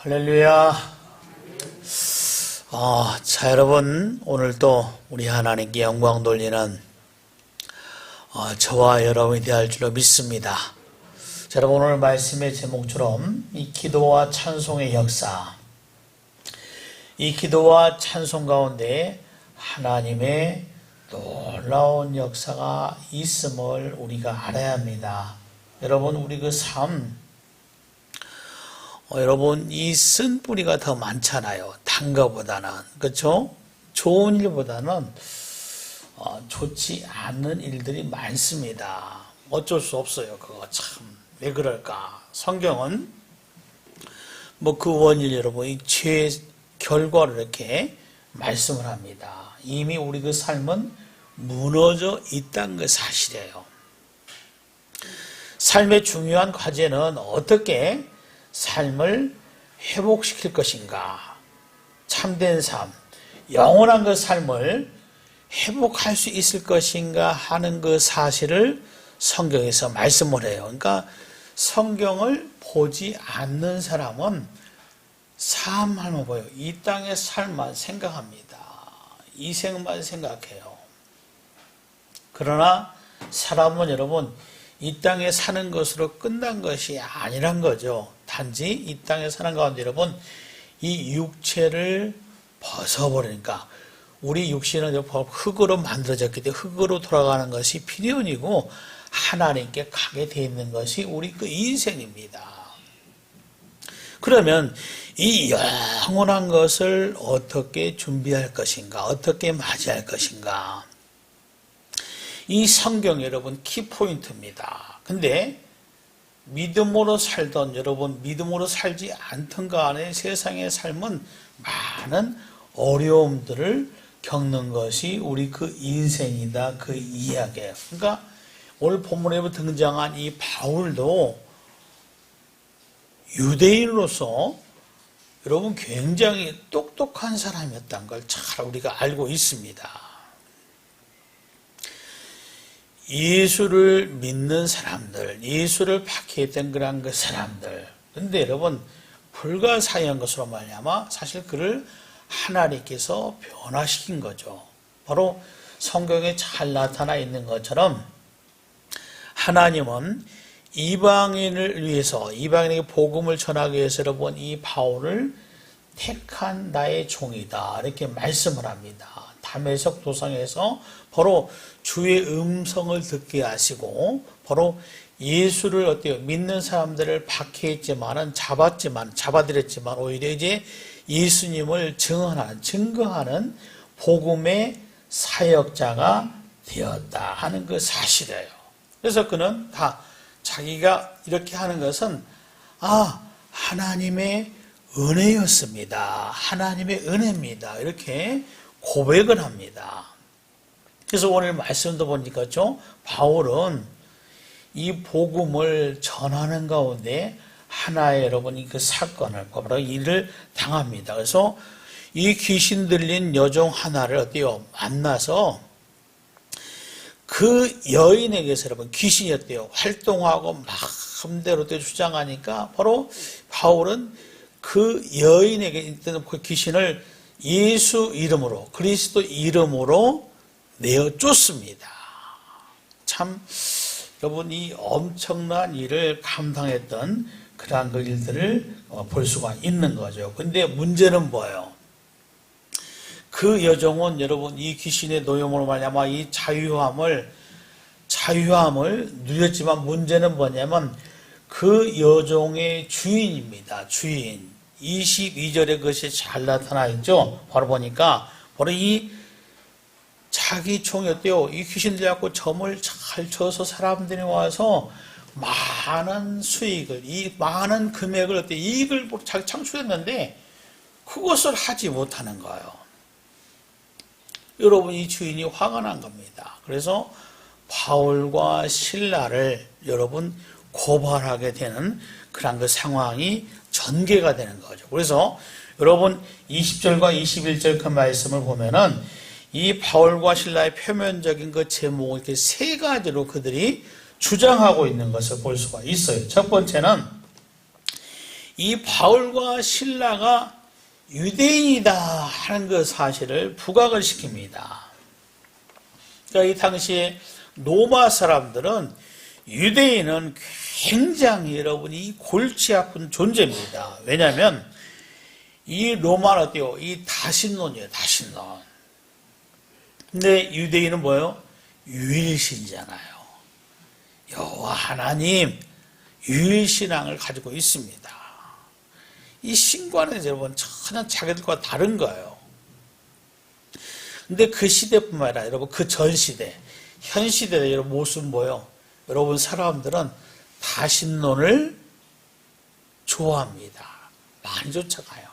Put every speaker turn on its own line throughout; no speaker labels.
할렐루야. 자, 여러분, 오늘도 우리 하나님께 영광 돌리는 저와 여러분이 되할 줄로 믿습니다. 자, 여러분, 오늘 말씀의 제목처럼 이 기도와 찬송의 역사, 이 기도와 찬송 가운데 하나님의 놀라운 역사가 있음을 우리가 알아야 합니다. 여러분, 우리 그 삶, 여러분, 이 쓴뿌리가 더 많잖아요. 단 거보다는. 그렇죠? 좋은 일보다는 좋지 않은 일들이 많습니다. 어쩔 수 없어요. 그거 참. 왜 그럴까? 성경은 그 원인 여러분이 죄의 결과를 이렇게 말씀을 합니다. 이미 우리 그 삶은 무너져 있다는 게 사실이에요. 삶의 중요한 과제는 어떻게 삶을 회복시킬 것인가, 참된 삶, 영원한 그 삶을 회복할 수 있을 것인가 하는 그 사실을 성경에서 말씀을 해요. 그러니까 성경을 보지 않는 사람은 삶만 보여요. 이 땅의 삶만 생각합니다. 이 생만 생각해요. 그러나 사람은 여러분 이 땅에 사는 것으로 끝난 것이 아니란 거죠. 단지 이 땅에 사는 가운데 여러분 이 육체를 벗어버리니까 우리 육신은 흙으로 만들어졌기 때문에 흙으로 돌아가는 것이 필연이고 하나님께 가게 되어 있는 것이 우리 그 인생입니다. 그러면 이 영원한 것을 어떻게 준비할 것인가, 어떻게 맞이할 것인가, 이 성경 여러분 키포인트입니다. 근데 믿음으로 살던 여러분, 믿음으로 살지 않던 간에 세상의 삶은 많은 어려움들을 겪는 것이 우리 그 인생이다, 그 이야기예요. 그러니까 오늘 본문에 등장한 이 바울도 유대인으로서 여러분 굉장히 똑똑한 사람이었다는 걸 잘 우리가 알고 있습니다. 예수를 믿는 사람들, 예수를 박해했던 그런 그 사람들. 근데 여러분, 불가사의한 것으로 말미암아 사실 그를 하나님께서 변화시킨 거죠. 바로 성경에 잘 나타나 있는 것처럼 하나님은 이방인을 위해서, 이방인에게 복음을 전하기 위해서 여러분 이 바울을 택한 나의 종이다. 이렇게 말씀을 합니다. 다메섹 도상에서 바로 주의 음성을 듣게 하시고 바로 예수를 어때요? 믿는 사람들을 박해했지만은 잡아들였지만 오히려 이제 예수님을 증거하는 복음의 사역자가 되었다 하는 그 사실이에요. 그래서 그는 다 자기가 이렇게 하는 것은 하나님의 은혜였습니다. 하나님의 은혜입니다. 이렇게 고백을 합니다. 그래서 오늘 말씀도 보니까 바울은 이 복음을 전하는 가운데 하나의 여러분이 그 사건을 바로 일을 당합니다. 그래서 이 귀신 들린 여종 하나를 어때요? 만나서 그 여인에게서 여러분 귀신이 어때요? 활동하고 마음대로 주장하니까 바로 바울은 그 여인에게 있던 그 귀신을 예수 이름으로, 그리스도 이름으로 내어 쫓습니다. 참 여러분 이 엄청난 일을 감당했던 그러한 그 일들을 볼 수가 있는 거죠. 근데 문제는 뭐예요? 그 여종은 여러분 이 귀신의 노염으로 말미암아 이 자유함을 누렸지만 문제는 뭐냐면 그 여종의 주인입니다. 주인. 22절에 그것이 잘 나타나 있죠. 바로 보니까 바로 이 자기 총이었대요. 이 귀신들이 갖고 점을 잘 쳐서 사람들이 와서 많은 수익을, 이 많은 금액을 어때 이익을 잘 창출했는데 그것을 하지 못하는 거예요. 여러분 이 주인이 화가 난 겁니다. 그래서 바울과 실라를 여러분 고발하게 되는 그런 그 상황이 전개가 되는 거죠. 그래서 여러분 20절과 21절 그 말씀을 보면은 이 바울과 실라의 표면적인 그 제목을 이렇게 세 가지로 그들이 주장하고 있는 것을 볼 수가 있어요. 첫 번째는 이 바울과 실라가 유대인이다 하는 그 사실을 부각을 시킵니다. 그러니까 이 당시에 로마 사람들은 유대인은 굉장히 여러분이 골치 아픈 존재입니다. 왜냐하면 이 로마는 어때요? 이 다신론이에요. 다신론. 근데 유대인은 뭐예요? 유일신이잖아요. 여호와 하나님 유일신앙을 가지고 있습니다. 이 신과는 여러분 전혀 자기들과 다른 거예요. 근데 그 시대뿐만 아니라 여러분 그 전 시대, 현 시대의 여러분 모습은 뭐예요? 여러분 사람들은 다신론을 좋아합니다. 많이 쫓아가요.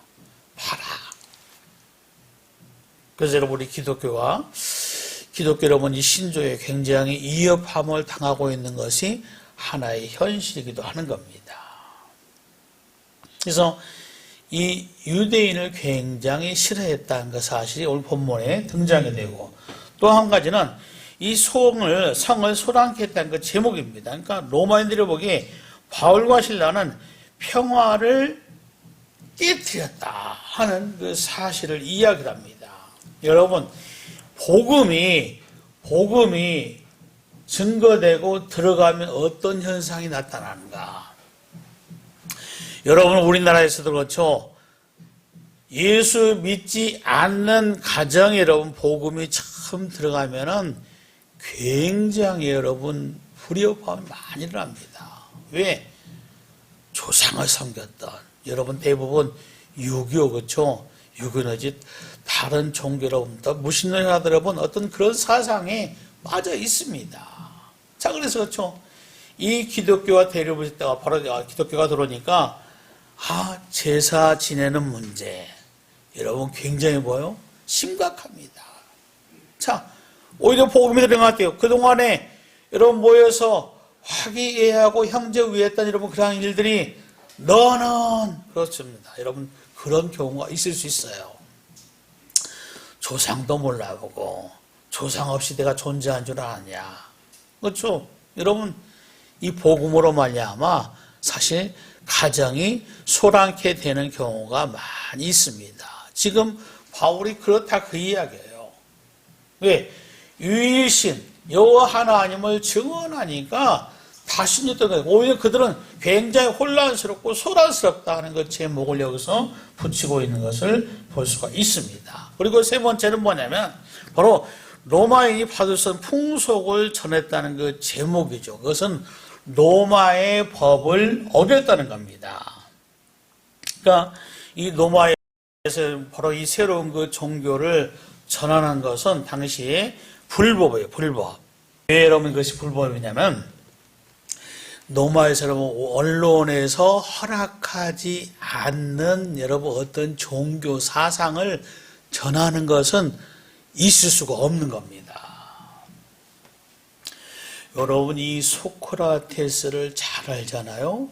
봐라. 그래서 여러분 우리 기독교 여러분 이 신조에 굉장히 위협함을 당하고 있는 것이 하나의 현실이기도 하는 겁니다. 그래서 이 유대인을 굉장히 싫어했다는 그 사실이 오늘 본문에 등장이 되고, 또 한 가지는 이 성을 소란케 했다는 그 제목입니다. 그러니까 로마인들이 보기에 바울과 실라는 평화를 깨뜨렸다 하는 그 사실을 이야기합니다. 여러분, 복음이 증거되고 들어가면 어떤 현상이 나타나는가? 여러분, 우리나라에서도 그렇죠. 예수 믿지 않는 가정에 여러분 복음이 처음 들어가면은 굉장히 여러분 불협화음이 많이 일어납니다. 왜? 조상을 섬겼던 여러분 대부분 유교 그렇죠? 유교너지 다른 종교 여러분 무신론이라 여러분 어떤 그런 사상에 빠져 있습니다. 자, 그래서 그렇죠. 이 기독교와 대립을 했다가 바로 기독교가 들어오니까 제사 지내는 문제 여러분 굉장히 뭐요? 심각합니다. 자, 오히려 복음이 들어갔대요. 그동안에 여러분 모여서 화기애애하고 형제 위했던 여러분 그런 일들이 너는 그렇습니다. 여러분 그런 경우가 있을 수 있어요. 조상도 몰라보고 조상 없이 내가 존재한 줄 아냐. 그렇죠? 여러분 이 복음으로 말미암아 사실 가정이 소란케 되는 경우가 많이 있습니다. 지금 바울이 그렇다 그 이야기예요. 왜? 유일신 여호와 하나님을 증언하니까 다신였던 거예요. 오히려 그들은 굉장히 혼란스럽고 소란스럽다 하는 그 제목을 여기서 붙이고 있는 것을 볼 수가 있습니다. 그리고 세 번째는 뭐냐면 바로 로마인이 받을 수 없는 풍속을 전했다는 그 제목이죠. 그것은 로마의 법을 어겼다는 겁니다. 그러니까 이 로마에서 바로 이 새로운 그 종교를 전환한 것은 당시에 불법이에요. 불법. 왜 여러분 그것이 불법이냐면 로마에서 여러분 언론에서 허락하지 않는 여러분 어떤 종교 사상을 전하는 것은 있을 수가 없는 겁니다. 여러분 이 소크라테스를 잘 알잖아요.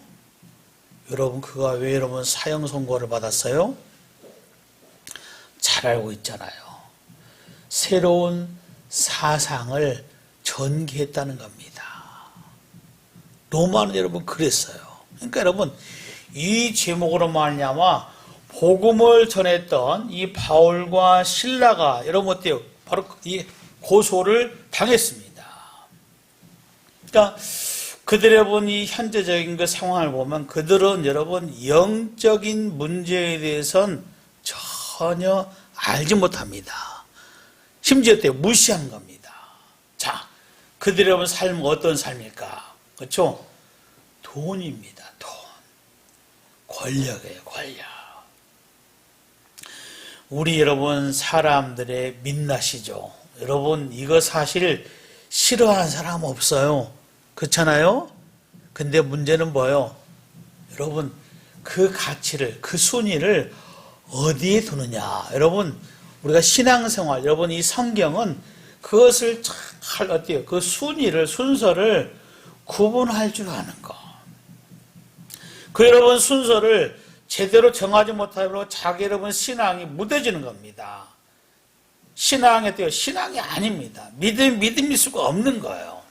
여러분 그가 왜 여러분 사형 선고를 받았어요? 잘 알고 있잖아요. 새로운 사상을 전개했다는 겁니다. 로마는 여러분 그랬어요. 그러니까 여러분 이 제목으로 말미암아 복음을 전했던 이 바울과 실라가 여러분 어때요? 바로 이 고소를 당했습니다. 그러니까 그들의 여러분 이 현재적인 그 상황을 보면 그들은 여러분 영적인 문제에 대해서는 전혀 알지 못합니다. 심지어 어때요? 무시한 겁니다. 자, 그들의 여러분 삶은 어떤 삶일까? 그렇죠? 돈입니다. 돈. 권력이에요. 권력. 우리 여러분 사람들의 민낯이죠. 여러분 이거 사실 싫어하는 사람 없어요. 그렇잖아요? 근데 문제는 뭐예요? 여러분 그 가치를 그 순위를 어디에 두느냐. 여러분 우리가 신앙생활 여러분 이 성경은 그것을 잘 어때요? 그 순위를 순서를 구분할 줄 아는 거. 그 여러분 순서를 제대로 정하지 못하면 자기 여러분 신앙이 무뎌지는 겁니다. 신앙에 대해 신앙이 아닙니다. 믿음일 수가 없는 거예요.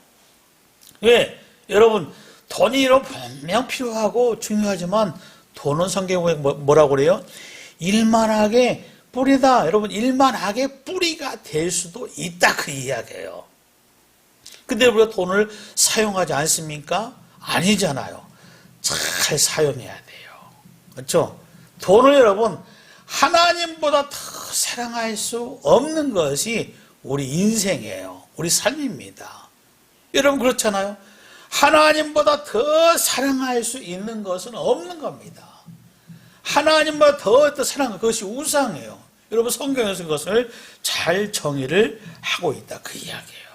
왜? 여러분 돈이 분명 필요하고 중요하지만 돈은 성경에 뭐라고 그래요? 일만하게 뿌리다. 여러분, 일만하게 뿌리가 될 수도 있다, 그 이야기예요. 근데 우리가 돈을 사용하지 않습니까? 아니잖아요. 잘 사용해야 돼요. 그렇죠? 돈을 여러분, 하나님보다 더 사랑할 수 없는 것이 우리 인생이에요. 우리 삶입니다. 여러분, 그렇잖아요? 하나님보다 더 사랑할 수 있는 것은 없는 겁니다. 하나님보다 더 사랑하는 것이 우상이에요. 여러분, 성경에서 그것을 잘 정의를 하고 있다, 그 이야기예요.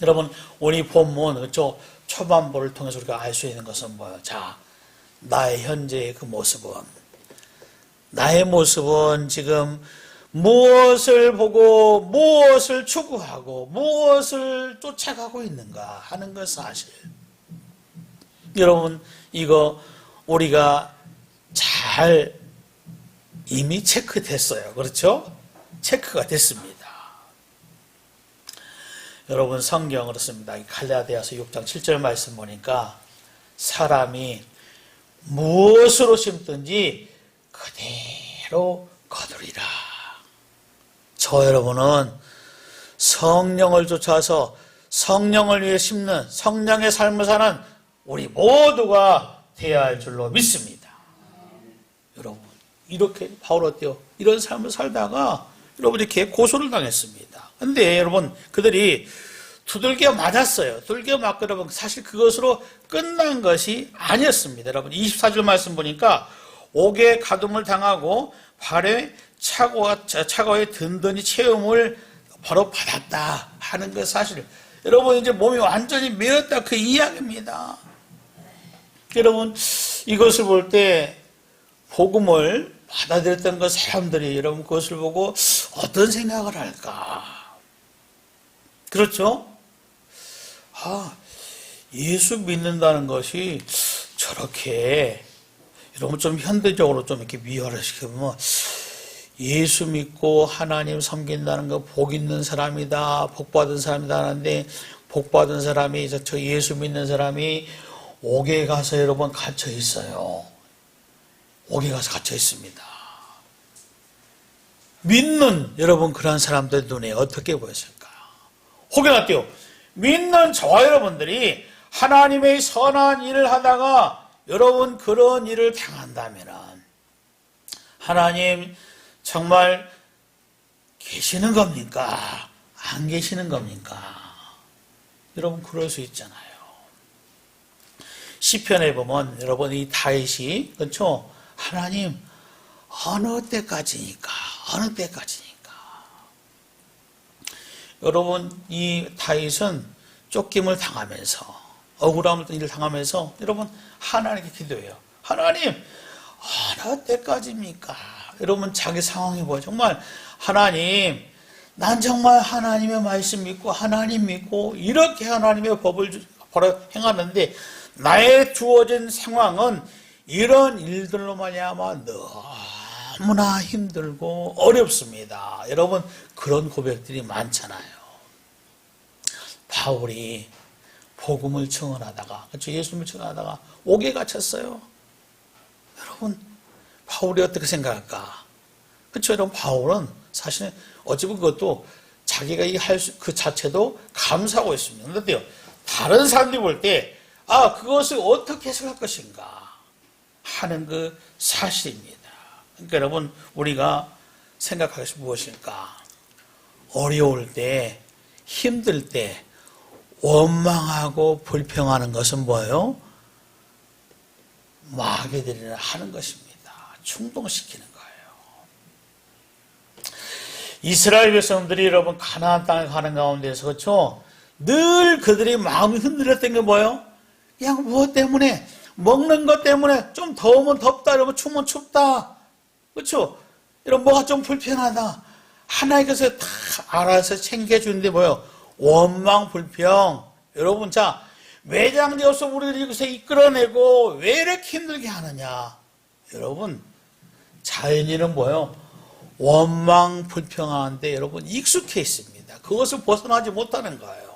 여러분, 오늘 본문, 그렇죠? 초반부를 통해서 우리가 알 수 있는 것은 뭐예요? 자, 나의 현재의 그 모습은, 나의 모습은 지금 무엇을 보고, 무엇을 추구하고, 무엇을 쫓아가고 있는가 하는 것 사실. 여러분, 이거 우리가 잘 이미 체크됐어요. 그렇죠? 체크가 됐습니다. 여러분, 성경으로 씁니다. 갈라디아서 6장 7절 말씀 보니까 사람이 무엇으로 심든지 그대로 거두리라. 저 여러분은 성령을 쫓아서 성령을 위해 심는 성령의 삶을 사는 우리 모두가 되어야 할 줄로 믿습니다. 여러분, 이렇게 바울 어때요? 이런 삶을 살다가 여러분 이렇게 고소를 당했습니다. 근데 여러분, 그들이 두들겨 맞았어요. 두들겨 맞고 여러분, 사실 그것으로 끝난 것이 아니었습니다. 여러분, 24절 말씀 보니까 옥에 가둠을 당하고 발에 차고에 든든히 채움을 바로 받았다 하는 것 사실. 여러분, 이제 몸이 완전히 메었다, 그 이야기입니다. 여러분, 이것을 볼 때 복음을 받아들였던 그 사람들이 여러분 그것을 보고 어떤 생각을 할까? 그렇죠? 예수 믿는다는 것이 저렇게 여러분 좀 현대적으로 좀 이렇게 미화를 시키면 예수 믿고 하나님 섬긴다는 거 복 있는 사람이다, 복 받은 사람이다 하는데, 복 받은 사람이 저 예수 믿는 사람이 옥에 가서 여러분 갇혀 있어요. 옥에 가서 갇혀 있습니다. 믿는 여러분 그런 사람들 눈에 어떻게 보였을까? 혹여 어때요? 믿는 저와 여러분들이 하나님의 선한 일을 하다가 여러분 그런 일을 당한다면 하나님 정말 계시는 겁니까? 안 계시는 겁니까? 여러분 그럴 수 있잖아요. 시편에 보면 여러분 이 다윗이 그렇죠? 하나님 어느 때까지니까? 어느 때까지니까? 여러분 이 다윗은 쫓김을 당하면서 억울한 일을 당하면서 여러분 하나님께 기도해요. 하나님 어느 때까지입니까? 여러분 자기 상황이 뭐예요? 정말 하나님 난 정말 하나님의 말씀 믿고 하나님 믿고 이렇게 하나님의 법을 행하는데 나의 주어진 상황은 이런 일들로 말미암아 너무나 힘들고 어렵습니다. 여러분 그런 고백들이 많잖아요. 바울이 복음을 증언하다가 그렇죠? 예수님을 증언하다가 옥에 갇혔어요. 여러분 바울이 어떻게 생각할까? 그렇죠? 여러분 바울은 사실 어찌 보면 그것도 자기가 그 자체도 감사하고 있습니다. 그런데요 다른 사람들이 볼 때 그것을 어떻게 해석할 것인가 하는 그 사실입니다. 그러니까 여러분 우리가 생각할 것이 무엇일까? 어려울 때, 힘들 때 원망하고 불평하는 것은 뭐예요? 마귀들이 하는 것입니다. 충동시키는 거예요. 이스라엘 백성들이 여러분 가나안 땅에 가는 가운데서 그렇죠? 늘 그들이 마음이 흔들렸던 게 뭐예요? 그냥 무엇 때문에? 먹는 것 때문에 좀 더우면 덥다, 여러분 추우면 춥다. 그렇죠? 이런 뭐가 좀 불편하다. 하나님께서 다 알아서 챙겨주는데 뭐예요? 원망, 불평. 여러분 자 매장되어서 우리를 여기서 이끌어내고 왜 이렇게 힘들게 하느냐? 여러분 자연인은 뭐예요? 원망, 불평하는데 여러분 익숙해 있습니다. 그것을 벗어나지 못하는 거예요.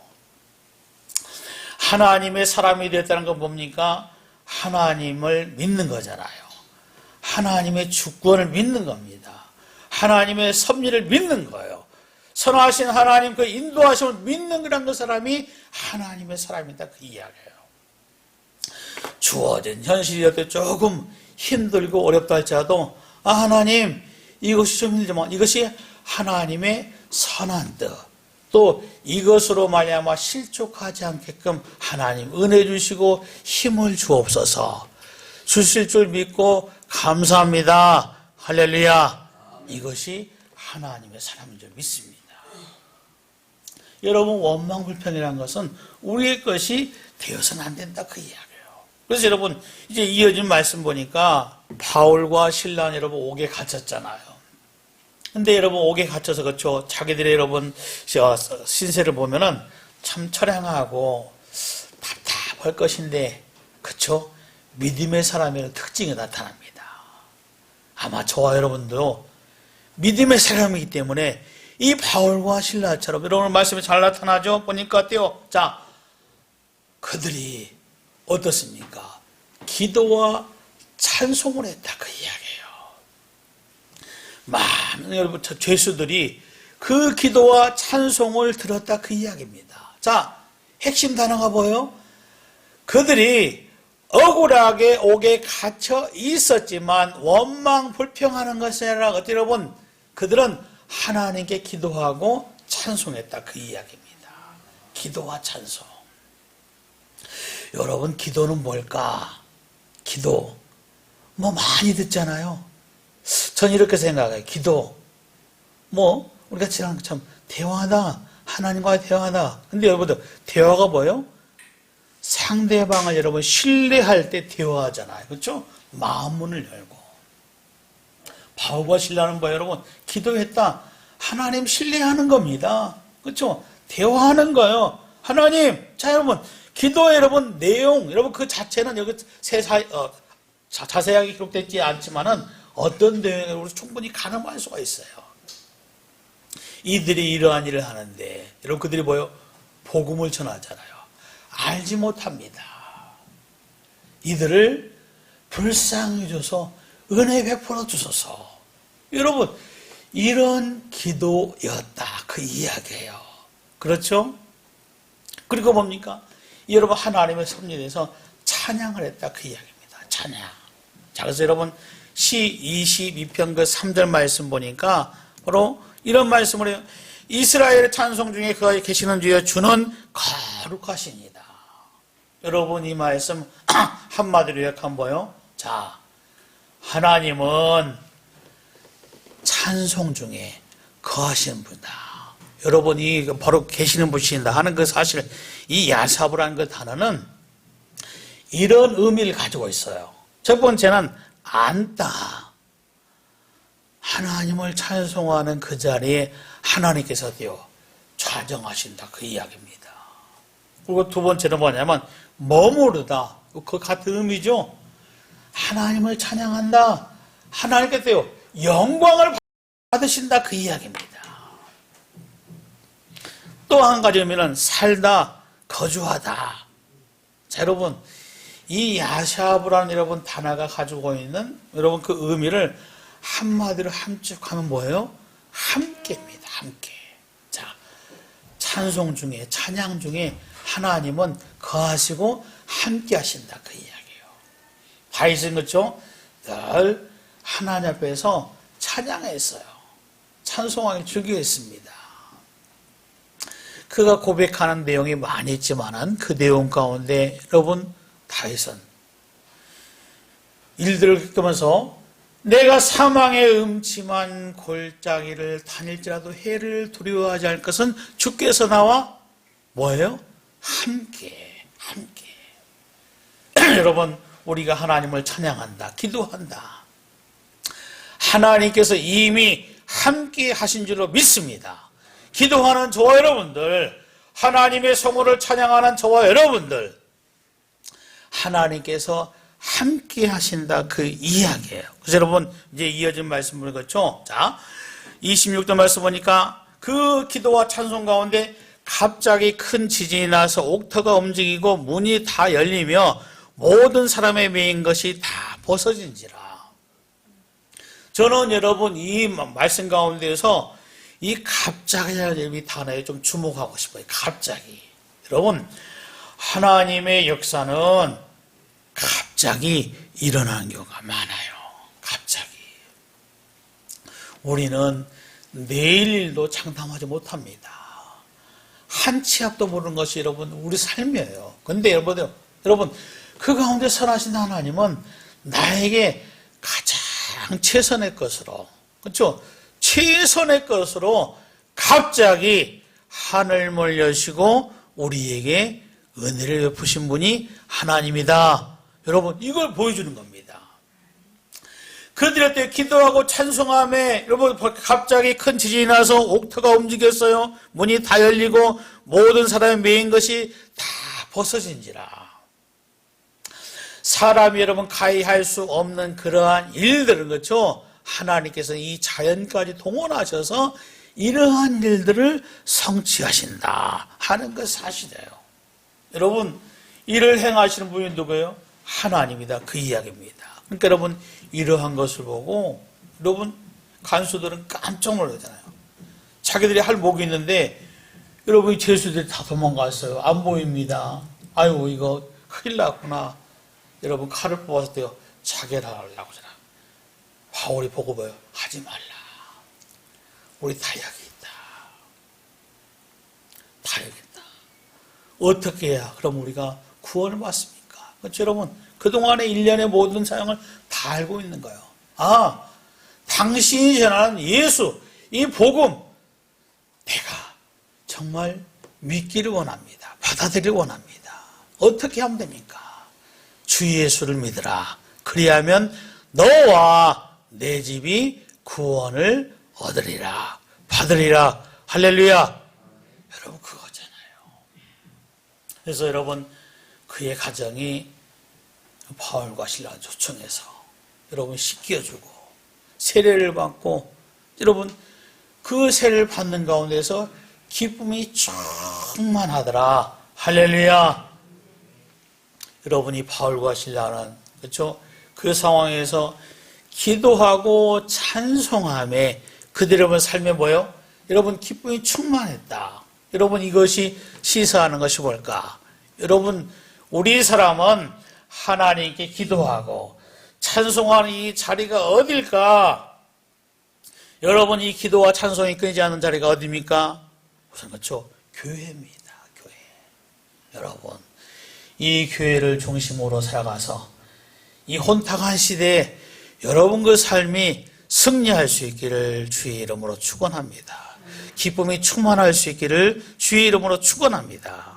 하나님의 사람이 되었다는 건 뭡니까? 하나님을 믿는 거잖아요. 하나님의 주권을 믿는 겁니다. 하나님의 섭리를 믿는 거예요. 선하신 하나님 그 인도하심을 믿는 그런 그 사람이 하나님의 사람이다, 그 이야기예요. 주어진 현실이어도 조금 힘들고 어렵다 할지라도 하나님 이것이 좀 힘들지만 이것이 하나님의 선한 뜻, 또 이것으로 말미암아 실족하지 않게끔 하나님 은혜 주시고 힘을 주옵소서. 주실 줄 믿고 감사합니다. 할렐루야. 이것이 하나님의 사람인 줄 믿습니다. 여러분, 원망불평이라는 것은 우리의 것이 되어서는 안 된다, 그 이야기예요. 그래서 여러분, 이제 이어진 말씀 보니까 바울과 실란 여러분 옥에 갇혔잖아요. 근데 여러분 옥에 갇혀서 그렇죠. 자기들의 여러분 신세를 보면은 참 처량하고 답답할 것인데 그렇죠. 믿음의 사람의 특징이 나타납니다. 아마 저와 여러분도 믿음의 사람이기 때문에 이 바울과 실라처럼 여러분 말씀이 잘 나타나죠. 보니까 어때요? 자, 그들이 어떻습니까? 기도와 찬송을 했다, 그 이야기예요. 많은 여러분 죄수들이 그 기도와 찬송을 들었다, 그 이야기입니다. 자, 핵심 단어가 뭐예요? 그들이 억울하게 옥에 갇혀 있었지만 원망 불평하는 것이 아니라 어떻게 여러분, 그들은 하나님께 기도하고 찬송했다, 그 이야기입니다. 기도와 찬송. 여러분, 기도는 뭘까? 기도 뭐 많이 듣잖아요. 전 이렇게 생각해요. 기도 우리가 지금 참 대화하다, 하나님과 대화하다. 근데 여러분들 대화가 뭐예요? 상대방을 여러분 신뢰할 때 대화하잖아요. 그렇죠? 마음 문을 열고. 바울과 실라는 뭐예요, 여러분? 기도했다. 하나님 신뢰하는 겁니다. 그렇죠? 대화하는 거예요. 하나님, 자 여러분, 기도의 여러분 내용, 여러분 그 자체는 여기 자세하게 기록되지 않지만은 어떤 내용으로 충분히 가늠할 수가 있어요. 이들이 이러한 일을 하는데 여러분 그들이 뭐예요? 복음을 전하잖아요. 알지 못합니다. 이들을 불쌍히 줘서 은혜 베풀어 주소서. 여러분, 이런 기도였다, 그 이야기예요. 그렇죠? 그리고 뭡니까? 여러분 하나님의 섭리에 대해서 찬양을 했다, 그 이야기입니다. 찬양. 자, 그래서 여러분 시 22편 그 3절 말씀 보니까 바로 이런 말씀을 해요. 이스라엘의 찬송 중에 그가 계시는 주여 주는 거룩하시니다. 여러분 이 말씀 한마디로 요약하면 뭐예요? 자, 하나님은 찬송 중에 거하시는 분이다. 여러분이 바로 계시는 분이신다 하는 그 사실, 이 야사브라는 그 단어는 이런 의미를 가지고 있어요. 첫 번째는 안다. 하나님을 찬송하는 그 자리에 하나님께서 좌정하신다, 그 이야기입니다. 그리고 두 번째는 뭐냐면 머무르다. 그 같은 의미죠. 하나님을 찬양한다. 하나님께서 영광을 받으신다, 그 이야기입니다. 또 한 가지 의미는 살다, 거주하다. 자, 여러분, 이 야샤브라는 여러분 단어가 가지고 있는 여러분 그 의미를 한마디로 함축하면 뭐예요? 함께입니다. 함께. 자, 찬송 중에, 찬양 중에 하나님은 거하시고 함께 하신다, 그 이야기예요. 다윗은 그렇죠? 늘 하나님 앞에서 찬양했어요. 찬송하기 즐겨했습니다. 그가 고백하는 내용이 많이 있지만은 그 내용 가운데 여러분 다윗은 일들을 겪으면서 내가 사망의 음침한 골짜기를 다닐지라도 해를 두려워하지 않을 것은 주께서 나와 뭐예요? 함께. 여러분, 우리가 하나님을 찬양한다, 기도한다. 하나님께서 이미 함께 하신 줄로 믿습니다. 기도하는 저와 여러분들, 하나님의 성호를 찬양하는 저와 여러분들, 하나님께서 함께 하신다, 그 이야기예요. 그래서 여러분 이제 이어진 말씀을 그렇죠. 자, 26절 말씀 보니까 그 기도와 찬송 가운데 갑자기 큰 지진이 나서 옥터가 움직이고 문이 다 열리며 모든 사람의 매인 것이 다 벗어진지라. 저는 여러분 이 말씀 가운데에서 이 갑자기라는 이 단어에 좀 주목하고 싶어요. 갑자기. 여러분, 하나님의 역사는 갑자기 일어나는 경우가 많아요. 갑자기. 우리는 내일 일도 장담하지 못합니다. 한 치 앞도 모르는 것이 여러분 우리 삶이에요. 근데 여러분 그 가운데 선하신 하나님은 나에게 가장 최선의 것으로, 그렇죠? 최선의 것으로 갑자기 하늘문을 여시고 우리에게 은혜를 베푸신 분이 하나님이다. 여러분 이걸 보여주는 겁니다. 그들의 때 기도하고 찬송함에 여러분 갑자기 큰 지진이 나서 옥토가 움직였어요. 문이 다 열리고 모든 사람의 매인 것이 다 벗어진지라. 사람이 여러분 가히 수 없는 그러한 일들은 그렇죠. 하나님께서 이 자연까지 동원하셔서 이러한 일들을 성취하신다 하는 것 사실이에요. 여러분 이를 행하시는 분이 누구예요? 하나님이다. 그 이야기입니다. 그러니까 여러분 이러한 것을 보고 여러분 간수들은 깜짝 놀라잖아요. 자기들이 할 목이 있는데 여러분 죄수들이 다 도망갔어요. 안 보입니다. 아유 이거 큰일 났구나. 여러분 칼을 뽑았을 자결하려고 하잖아. 바울이 보고 봐요. 하지 말라. 우리 다약이 있다. 다약이 있다. 어떻게 해야 그럼 우리가 구원을 받습니까? 그렇죠 여러분? 그동안의 일련의 모든 사역을 다 알고 있는 거예요. 아, 당신이 전하는 예수, 이 복음, 내가 정말 믿기를 원합니다. 받아들이를 원합니다. 어떻게 하면 됩니까? 주 예수를 믿으라. 그리하면 너와 내 집이 구원을 얻으리라. 받으리라. 할렐루야. 여러분 그거잖아요. 그래서 여러분 그의 가정이 바울과 실라를 초청해서 여러분 씻겨주고 세례를 받고 여러분 그 세례를 받는 가운데서 기쁨이 충만하더라. 할렐루야. 여러분이 바울과 실라는 그렇죠? 그 상황에서 기도하고 찬송함에 그들의 삶에 뭐예요? 여러분 기쁨이 충만했다. 여러분 이것이 시사하는 것이 뭘까? 여러분 우리 사람은 하나님께 기도하고 찬송하는 이 자리가 어딜까? 여러분 이 기도와 찬송이 끊이지 않는 자리가 어디입니까? 우선 그렇죠? 교회입니다. 교회. 여러분 이 교회를 중심으로 살아가서 이 혼탁한 시대에 여러분 그 삶이 승리할 수 있기를 주의 이름으로 축원합니다. 기쁨이 충만할 수 있기를 주의 이름으로 축원합니다.